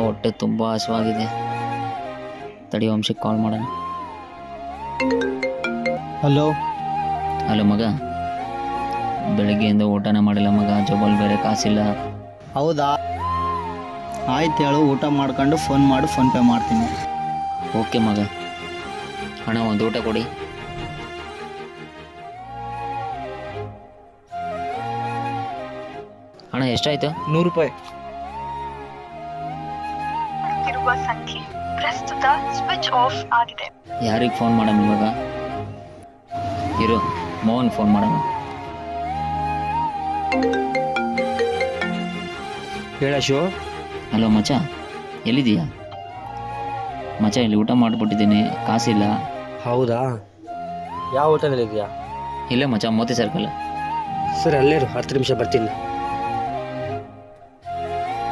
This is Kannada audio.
ಹೊಟ್ಟೆ ತುಂಬ ಹಸುವಾಗಿದೆ. ತಡಿ ವಂಶಕ್ಕೆ ಕಾಲ್ ಮಾಡೋಣ. ಹಲೋ ಹಲೋ ಮಗ, ಬೆಳಗ್ಗೆಯಿಂದ ಊಟನೇ ಮಾಡಿಲ್ಲ ಮಗ, ಜೊಬಲ್ ಬೇರೆ ಕಾಸಿಲ್ಲ. ಹೌದಾ, ಆಯ್ತು ಹೇಳು, ಊಟ ಮಾಡ್ಕೊಂಡು ಫೋನ್ ಮಾಡು, ಫೋನ್ಪೇ ಮಾಡ್ತೀನಿ. ಓಕೆ ಮಗ. ಅಣ್ಣ ಒಂದು ಊಟ ಕೊಡಿ. ಅಣ್ಣ ಎಷ್ಟಾಯ್ತು? 100 ರೂಪಾಯಿ. ಇರುವ ಸಂಖ್ಯೆ ಪ್ರಸ್ತುತ ಸ್ವಿಚ್ ಆಫ್ ಆಗಿದೆ. ಯಾರಿಗೆ ಫೋನ್ ಮಾಡೋಣ ಇವಾಗ? ಇರು, ಮೋಹನ್ ಫೋನ್ ಮಾಡೋಣ. ಹೇಳ ಶಿವ. ಹಲೋ ಮಚ್ಚ, ಎಲ್ಲಿದ್ದೀಯಾ? ಮಚ್ಚ ಇಲ್ಲಿ ಊಟ ಮಾಡಿಬಿಟ್ಟಿದ್ದೀನಿ, ಕಾಸಿಲ್ಲ. ಹೌದಾ, ಯಾವ ಹೋಟೆಲಲ್ಲಿ ಇದೆಯಾ? ಇಲ್ಲೇ ಮಚ್ಚ, ಮೋತಿ ಸರ್ಕಲ್. ಸರಿ ಅಲ್ಲೇ ಇರು, 10 ನಿಮಿಷ ಬರ್ತೀನಿ.